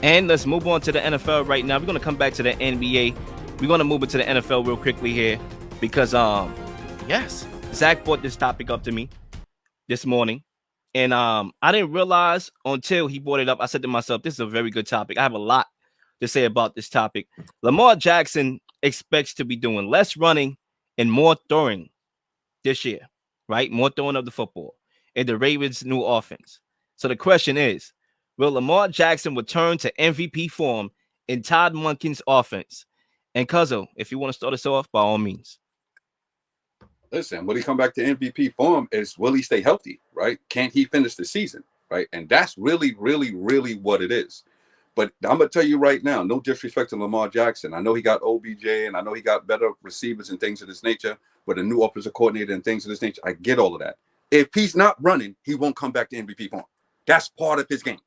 And let's move on to the NFL right now. We're going to come back to the NBA. We're going to move into the NFL real quickly here because, yes, Zach brought this topic up to me this morning. And I didn't realize until he brought it up. I said to myself, this is a very good topic. I have a lot to say about this topic. Lamar Jackson expects to be doing less running and more throwing this year, right? More throwing of the football in the Ravens' new offense. So the question is, will Lamar Jackson return to MVP form in Todd Monken's offense? And Cuzzo, if you want to start us off, by all means. Listen, will he come back to MVP form is will he stay healthy, right? Can't he finish the season, right? And that's really, really, really what it is. But I'm going to tell you right now, no disrespect to Lamar Jackson. I know he got OBJ and I know he got better receivers and things of this nature, but a new offensive coordinator and things of this nature. I get all of that. If he's not running, he won't come back to MVP form. That's part of his game.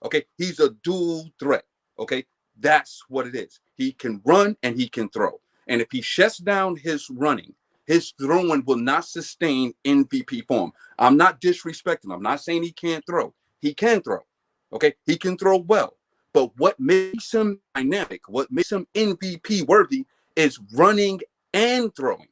Okay. He's a dual threat. Okay. That's what it is. He can run and he can throw. And if he shuts down his running, his throwing will not sustain MVP form. I'm not disrespecting. I'm not saying he can't throw. He can throw. Okay. He can throw well. But what makes him dynamic, what makes him MVP worthy is running and throwing.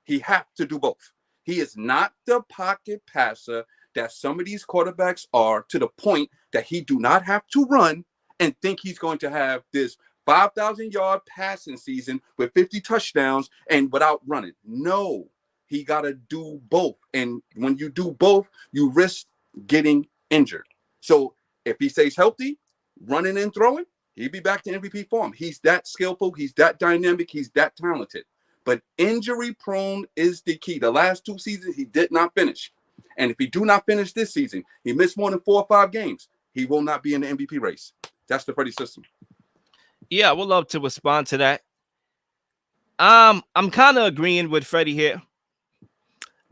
He has to do both. He is not the pocket passer that some of these quarterbacks are, to the point that he do not have to run and think he's going to have this 5,000-yard passing season with 50 touchdowns and without running. No, he got to do both. And when you do both, you risk getting injured. So if he stays healthy, running and throwing, he'd be back to MVP form. He's that skillful. He's that dynamic. He's that talented. But injury prone is the key. The last 2 seasons, he did not finish. And if he do not finish this season, he missed more than 4 or 5 games. He will not be in the MVP race. That's the Freddie system. Yeah, I would love to respond to that. I'm kind of agreeing with Freddie here.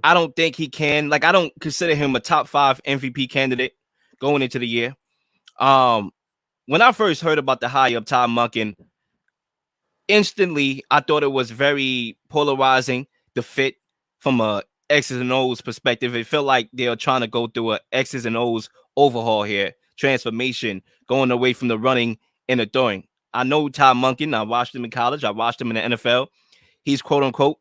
I don't think he can. Like, I don't consider him a top 5 MVP candidate going into the year. When I first heard about the hire of Todd Monken, instantly I thought it was very polarizing, the fit from a X's and O's perspective. It felt like they were trying to go through a X's and O's overhaul here, transformation, going away from the running and the throwing. I know Todd Monken. I watched him in college. I watched him in the NFL. He's quote unquote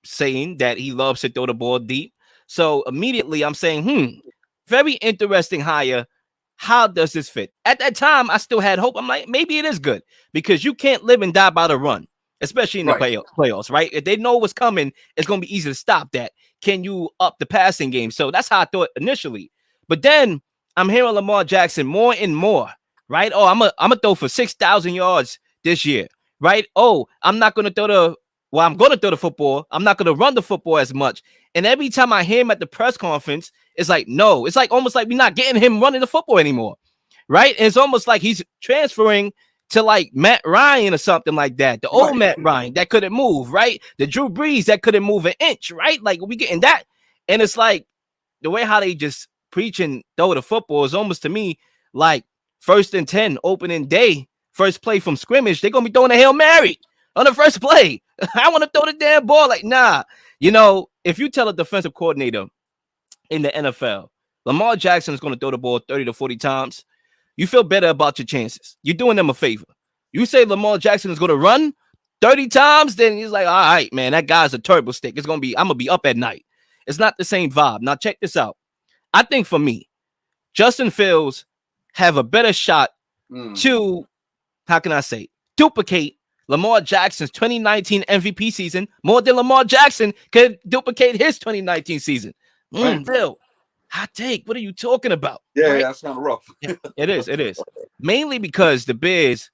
saying that he loves to throw the ball deep. So immediately I'm saying, very interesting hire. How does this fit? At that time, I still had hope. I'm like, maybe it is good because you can't live and die by the run, especially in the playoffs, right? If they know what's coming, it's going to be easy to stop that. Can you up the passing game? So that's how I thought initially. But then I'm hearing Lamar Jackson more and more, right? Oh, I'm gonna throw for 6,000 yards this year, right? Oh, I'm not going to throw I'm going to throw the football. I'm not going to run the football as much. And every time I hear him at the press conference, it's like, no, it's like almost like we're not getting him running the football anymore, right? And it's almost like he's transferring to like Matt Ryan or something like that. The old Matt Ryan that couldn't move, right? The Drew Brees that couldn't move an inch, right? Like we getting that. And it's like the way how they just preach and throw the football is almost to me like 1st and 10 opening day, first play from scrimmage. They're going to be throwing a Hail Mary on the first play. I want to throw the damn ball. Like, nah. You know, if you tell a defensive coordinator in the NFL, Lamar Jackson is going to throw the ball 30 to 40 times, you feel better about your chances. You're doing them a favor. You say Lamar Jackson is going to run 30 times, then he's like, all right, man, that guy's a turbo stick. I'm going to be up at night. It's not the same vibe. Now, check this out. I think for me, Justin Fields have a better shot to, how can I say, duplicate Lamar Jackson's 2019 MVP season more than Lamar Jackson could duplicate his 2019 season. Phil, hot take. What are you talking about? Yeah, right? That's kind of rough. It is. Mainly because the Bears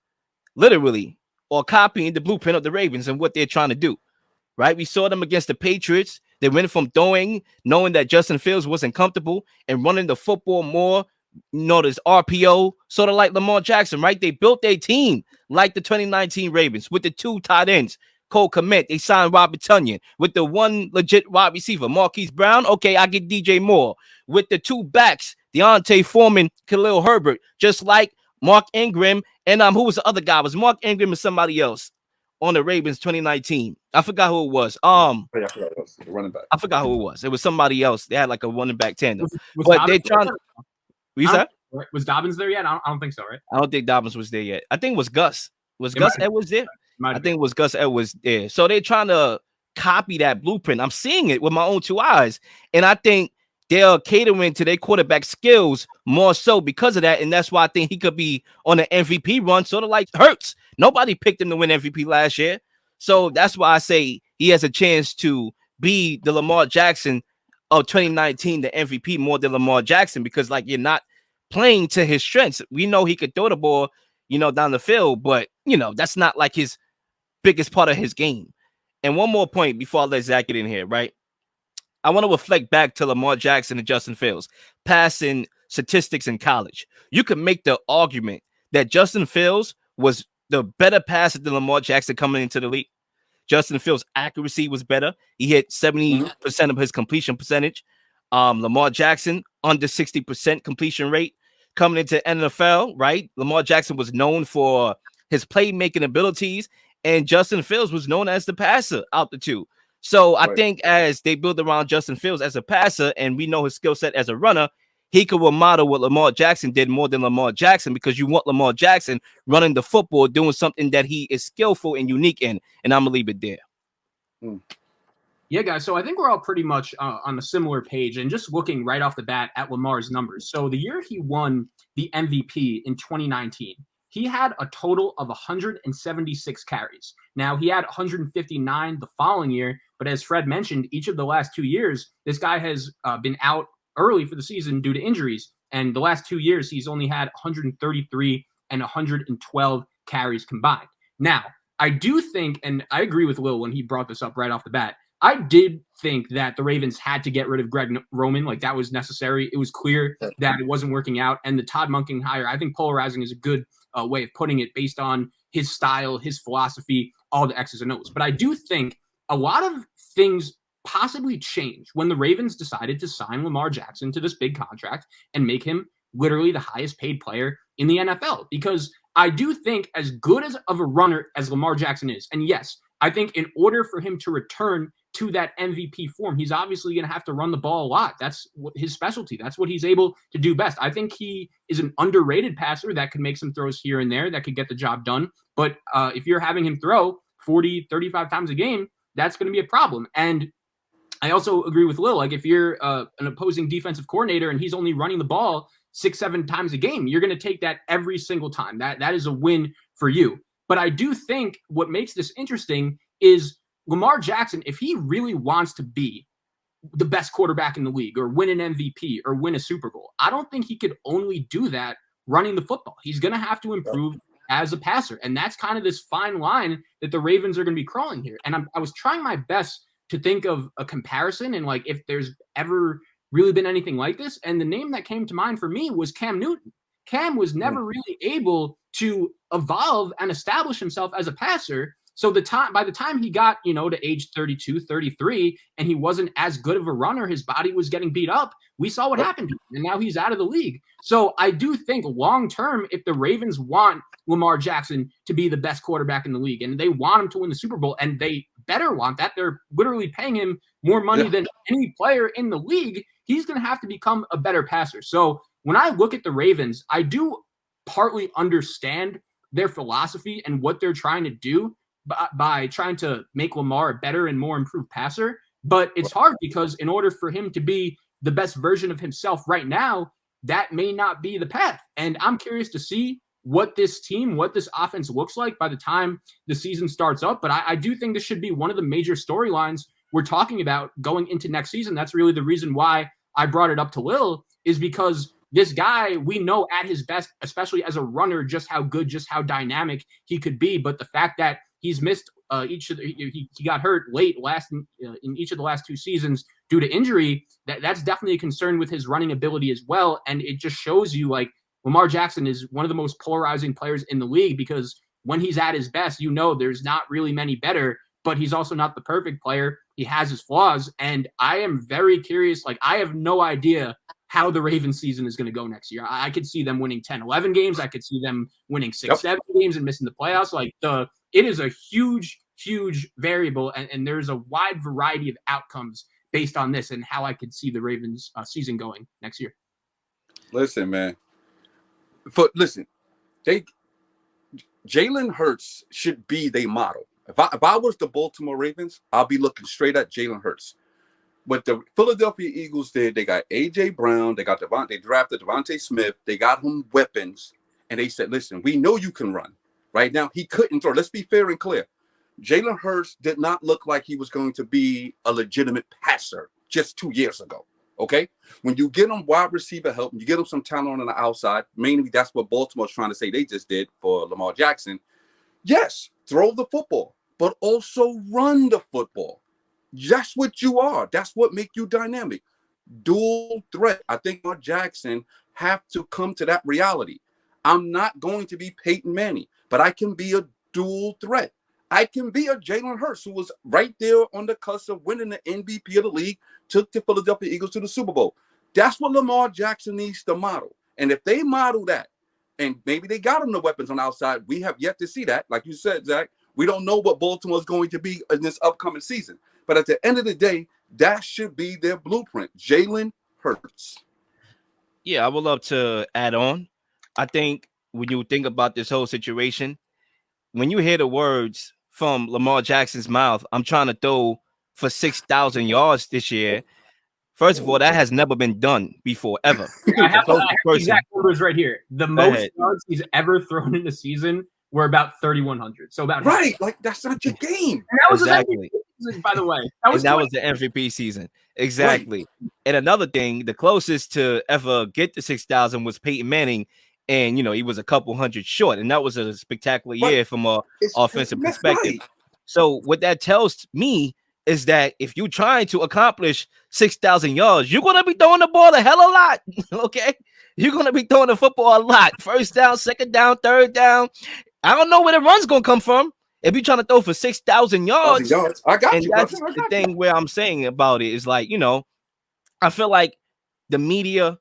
literally are copying the blueprint of the Ravens and what they're trying to do. Right? We saw them against the Patriots. They went from throwing, knowing that Justin Fields wasn't comfortable, and running the football more. You know, this RPO, sort of like Lamar Jackson, right? They built their team like the 2019 Ravens with the 2 tight ends. Cole Kmet, they signed Robert Tonyan with the 1 legit wide receiver, Marquise Brown. Okay, I get DJ Moore with the 2 backs, Deontay Foreman, Khalil Herbert, just like Mark Ingram and who was the other guy? It was Mark Ingram and somebody else on the Ravens 2019. I forgot who it was. The running back. I forgot who it was. It was somebody else. They had like a running back tandem, but they're trying. What you said? Was Dobbins there yet? I don't think so, right? I don't think Dobbins was there yet. I think it was Gus. Was It Gus might- Edwards there? might I have think it was Gus Edwards there. So they're trying to copy that blueprint. I'm seeing it with my own two eyes. And I think they're catering to their quarterback skills more so because of that. And that's why I think he could be on an MVP run, sort of like Hurts. Nobody picked him to win MVP last year. So that's why I say he has a chance to be the Lamar Jackson of 2019, the MVP, more than Lamar Jackson, because like you're not playing to his strengths. We know he could throw the ball, down the field, but that's not like his biggest part of his game. And one more point before I let Zach get in here, right? I want to reflect back to Lamar Jackson and Justin Fields passing statistics in college. You can make the argument that Justin Fields was the better passer than Lamar Jackson coming into the league. Justin Fields' accuracy was better. He hit 70% of his completion percentage. Lamar Jackson under 60% completion rate coming into NFL, right? Lamar Jackson was known for his playmaking abilities, and Justin Fields was known as the passer out the two. So I think as they build around Justin Fields as a passer, and we know his skill set as a runner, he could remodel what Lamar Jackson did more than Lamar Jackson, because you want Lamar Jackson running the football, doing something that he is skillful and unique in. And I'm going to leave it there. Yeah, guys. So I think we're all pretty much on a similar page, and just looking right off the bat at Lamar's numbers. So the year he won the MVP in 2019, he had a total of 176 carries. Now, he had 159 the following year, but as Fred mentioned, each of the last 2 years, this guy has been out early for the season due to injuries. And the last 2 years, he's only had 133 and 112 carries combined. Now, I do think, and I agree with Lil when he brought this up right off the bat, I did think that the Ravens had to get rid of Greg Roman. Like, that was necessary. It was clear that it wasn't working out. And the Todd Monken hire, I think polarizing is a good way of putting it, based on his style, his philosophy, all the X's and O's. But I do think a lot of things possibly changed when the Ravens decided to sign Lamar Jackson to this big contract and make him literally the highest paid player in the NFL. Because I do think, as good as of a runner as Lamar Jackson is, and yes, I think in order for him to return to that MVP form, he's obviously going to have to run the ball a lot. That's his specialty. That's what he's able to do best. I think he is an underrated passer that can make some throws here and there that could get the job done. But if you're having him throw 40, 35 times a game, that's going to be a problem. And I also agree with Lil. Like, if you're an opposing defensive coordinator and he's only running the ball 6-7 times a game, you're going to take that every single time. That is a win for you. But I do think what makes this interesting is Lamar Jackson, if he really wants to be the best quarterback in the league or win an MVP or win a Super Bowl, I don't think he could only do that running the football. He's going to have to improve as a passer. And that's kind of this fine line that the Ravens are going to be crawling here. And I was trying my best to think of a comparison and like if there's ever really been anything like this. And the name that came to mind for me was Cam Newton. Cam was never really able to evolve and establish himself as a passer. So by the time he got, to age 32, 33, and he wasn't as good of a runner, his body was getting beat up. We saw what happened to him, and now he's out of the league. So I do think long-term, if the Ravens want Lamar Jackson to be the best quarterback in the league, and they want him to win the Super Bowl, and they better want that, they're literally paying him more money than any player in the league, he's going to have to become a better passer. So when I look at the Ravens, I do partly understand their philosophy and what they're trying to do by trying to make Lamar a better and more improved passer. But it's hard because in order for him to be the best version of himself right now, that may not be the path. And I'm curious to see what this team, what this offense looks like by the time the season starts up. But I do think this should be one of the major storylines we're talking about going into next season. That's really the reason why I brought it up to Lil, is because this guy, we know at his best, especially as a runner, just how good, just how dynamic he could be. But the fact that he's missed he got hurt late in each of the last 2 seasons due to injury, that's definitely a concern with his running ability as well. And it just shows you, like, Lamar Jackson is one of the most polarizing players in the league, because when he's at his best, there's not really many better, but he's also not the perfect player. He has his flaws. And I am very curious. Like, I have no idea how the Ravens season is going to go next year. I could see them winning 10, 11 games. I could see them winning 6, 7 games and missing the playoffs. Like, it is a huge, huge variable, and there's a wide variety of outcomes based on this and how I could see the Ravens season going next year. Listen, man, Listen, they Jalen Hurts should be their model. If I was the Baltimore Ravens, I'll be looking straight at Jalen Hurts. What the Philadelphia Eagles did, they got A.J. Brown, they drafted Devontae Smith, they got him weapons, and they said, listen, we know you can run. Right now, he couldn't throw. Let's be fair and clear. Jalen Hurts did not look like he was going to be a legitimate passer just 2 years ago. Okay? When you get him wide receiver help, and you get him some talent on the outside, mainly that's what Baltimore's trying to say they just did for Lamar Jackson. Yes, throw the football, but also run the football. That's what you are. That's what makes you dynamic. Dual threat. I think Lamar Jackson have to come to that reality. I'm not going to be Peyton Manning, but I can be a dual threat. I can be a Jalen Hurts, who was right there on the cusp of winning the MVP of the league, took the Philadelphia Eagles to the Super Bowl. That's what Lamar Jackson needs to model. And if they model that, and maybe they got him the weapons on the outside, we have yet to see that. Like you said, Zach, we don't know what Baltimore is going to be in this upcoming season. But at the end of the day, that should be their blueprint. Jalen Hurts. Yeah, I would love to add on. I think when you think about this whole situation, when you hear the words from Lamar Jackson's mouth, I'm trying to throw for 6,000 yards this year. First of all, that has never been done before, ever. I have the exact numbers right here. The most yards he's ever thrown in a season were about 3,100. So about right, like that's not your game. And that was exactly. Season, by the way, that was the MVP season. Exactly. Right. And another thing, the closest to ever get to 6,000 was Peyton Manning, and he was a couple hundred short, and that was a spectacular year from a offensive perspective. Right. So what that tells me is that if you're trying to accomplish 6,000 yards, you're gonna be throwing the ball a hell of a lot. Okay, you're gonna be throwing the football a lot. First down, second down, third down. I don't know where the run's gonna come from. If you're trying to throw for 6,000 yards, I got and you. That's the thing where I'm saying about it is like, I feel like the media,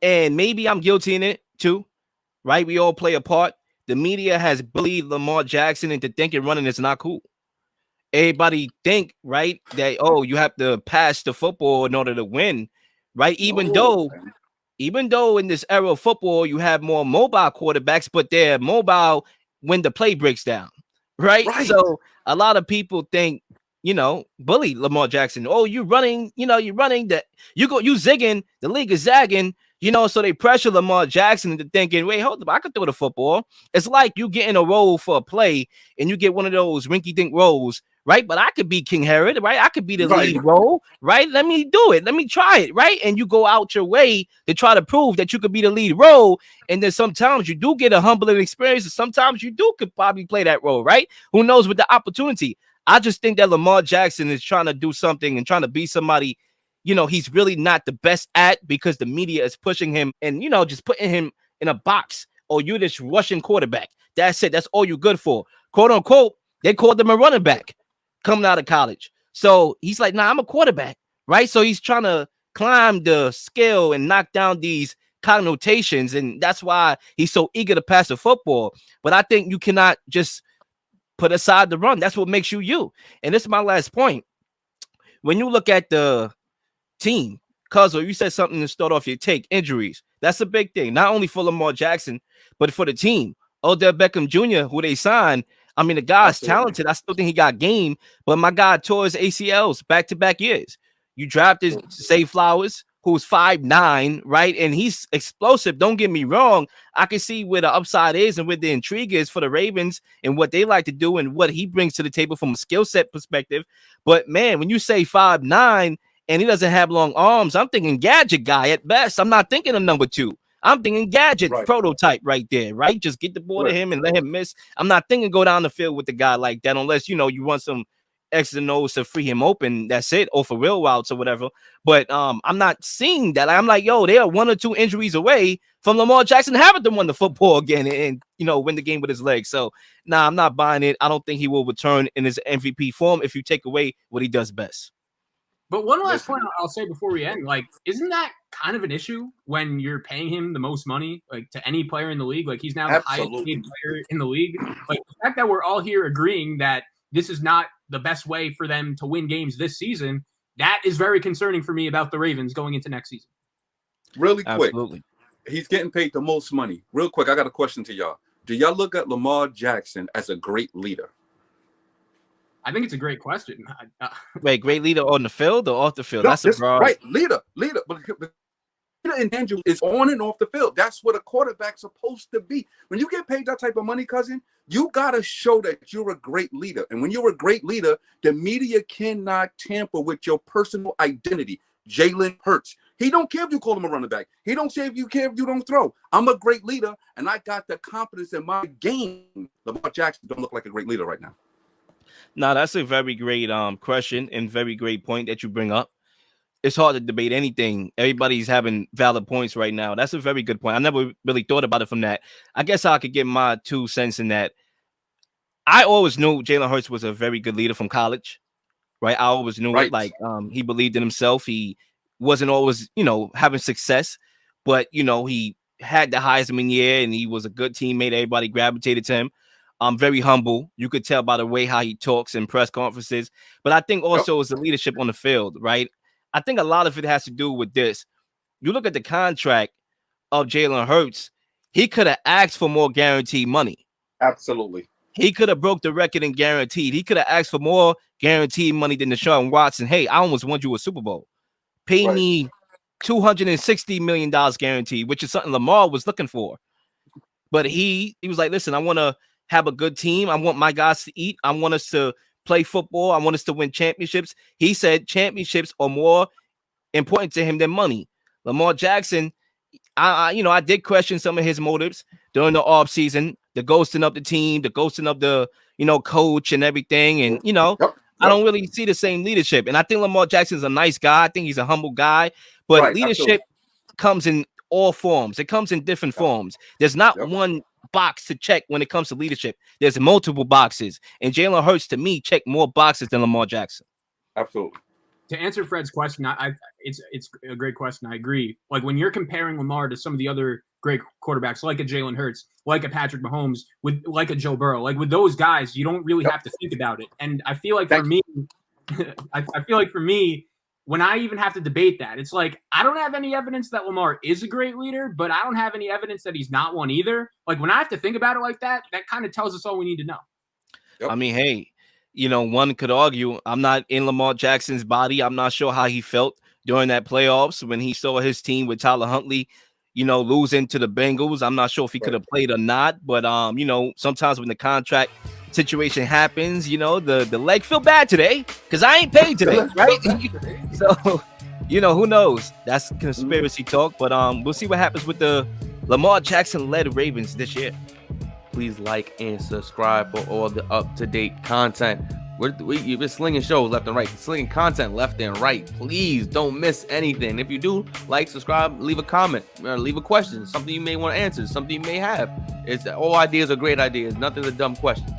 and maybe I'm guilty in it too, right? We all play a part. The media has bullied Lamar Jackson into thinking running is not cool. Everybody think, right, that, you have to pass the football in order to win, right? Even though in this era of football, you have more mobile quarterbacks, but they're mobile when the play breaks down, right? So a lot of people think, bully Lamar Jackson. Oh, you're running, you zigging, the league is zagging, so they pressure Lamar Jackson into thinking, wait, hold up, I could throw the football. It's like you get in a role for a play and you get one of those rinky-dink roles, right? But I could be King Herod, right? I could be the lead role, right? Let me do it. Let me try it, right? And you go out your way to try to prove that you could be the lead role. And then sometimes you do get a humbling experience, and sometimes you could probably play that role, right? Who knows with the opportunity? I just think that Lamar Jackson is trying to do something and trying to be somebody, he's really not the best at, because the media is pushing him and, just putting him in a box. Oh, you're this Russian quarterback. That's it. That's all you're good for. Quote unquote, they called him a running back coming out of college. So he's like, nah, I'm a quarterback, right? So he's trying to climb the scale and knock down these connotations, and that's why he's so eager to pass the football. But I think you cannot just put aside the run. That's what makes you you. And this is my last point. When you look at the team, Cuzzo, you said something to start off your take. Injuries. That's a big thing, not only for Lamar Jackson, but for the team. Odell Beckham Jr., who they signed, I mean, the guy's talented. I still think he got game, but my guy tore his ACLs back-to-back years. You drafted Zay Flowers, who's 5'9", right? And he's explosive. Don't get me wrong. I can see where the upside is and where the intrigue is for the Ravens and what they like to do and what he brings to the table from a skill set perspective. But, man, when you say 5'9", and he doesn't have long arms, I'm thinking gadget guy at best. I'm not thinking of number 2. I'm thinking gadget prototype right there, right? Just get the ball to him and let him miss. I'm not thinking go down the field with the guy like that unless, you want some X's and O's to free him open. That's it. Or for real routes or whatever. But I'm not seeing that. I'm like, they are 1 or 2 injuries away from Lamar Jackson having to win the football again and win the game with his legs. So, I'm not buying it. I don't think he will return in his MVP form if you take away what he does best. But one last point I'll say before we end, isn't that kind of an issue when you're paying him the most money, to any player in the league? He's now the highest paid player in the league. The fact that we're all here agreeing that this is not the best way for them to win games this season, that is very concerning for me about the Ravens going into next season. Really quick. Absolutely. he's getting paid the most money. Real quick, I got a question to y'all. Do y'all look at Lamar Jackson as a great leader? I think it's a great question. Wait, great leader on the field or off the field? No, That's a broad. right, leader. But leader intangible is on and off the field. That's what a quarterback's supposed to be. When you get paid that type of money, cousin, you gotta show that you're a great leader. And when you're a great leader, the media cannot tamper with your personal identity. Jalen Hurts. He don't care if you call him a running back. He don't care if you don't throw. I'm a great leader, and I got the confidence in my game. Lamar Jackson don't look like a great leader right now. No, that's a very great question and very great point that you bring up. It's hard to debate anything. Everybody's having valid points right now. That's a very good point. I never really thought about it from that. I guess I could give my 2 cents in that. I always knew Jalen Hurts was a very good leader from college, right? I always knew it. Like he believed in himself. He wasn't always, having success, but he had the Heisman year and he was a good teammate. Everybody gravitated to him. Very humble. You could tell by the way how he talks in press conferences. But I think also it's the leadership on the field, right? I think a lot of it has to do with this. You look at the contract of Jalen Hurts, he could have asked for more guaranteed money. Absolutely. He could have broke the record in guaranteed. He could have asked for more guaranteed money than Deshaun Watson. Hey, I almost won you a Super Bowl. Pay me $260 million guaranteed, which is something Lamar was looking for. But he was like, listen, I want to have a good team. I want my guys to eat. I want us to play football. I want us to win championships. He said championships are more important to him than money. Lamar Jackson, I did question some of his motives during the offseason, the ghosting of the team, the ghosting of the, coach and everything. And, I don't really see the same leadership. And I think Lamar Jackson's a nice guy. I think he's a humble guy. But leadership comes in all forms. It comes in different forms. There's not one box to check when it comes to leadership. There's multiple boxes. And Jalen Hurts, to me, check more boxes than Lamar Jackson. Absolutely. To answer Fred's question, it's a great question. I agree. Like when you're comparing Lamar to some of the other great quarterbacks, like a Jalen Hurts, like a Patrick Mahomes, like a Joe Burrow, like with those guys, you don't really have to think about it. And I feel like for me, when I even have to debate that, it's like I don't have any evidence that Lamar is a great leader, but I don't have any evidence that he's not one either. Like when I have to think about it like that, that kind of tells us all we need to know. I mean, hey, one could argue I'm not in Lamar Jackson's body. I'm not sure how he felt during that playoffs when he saw his team with Tyler Huntley, losing to the Bengals. I'm not sure if he could have played or not, but sometimes when the contract situation happens, the leg feel bad today because I ain't paid today, right? So, who knows? That's conspiracy talk, but we'll see what happens with the Lamar Jackson-led Ravens this year. Please like and subscribe for all the up-to-date content. We've been slinging shows left and right, slinging content left and right. Please don't miss anything. If you do, like, subscribe, leave a comment, or leave a question, something you may want to answer, something you may have. All ideas are great ideas. Nothing's a dumb question.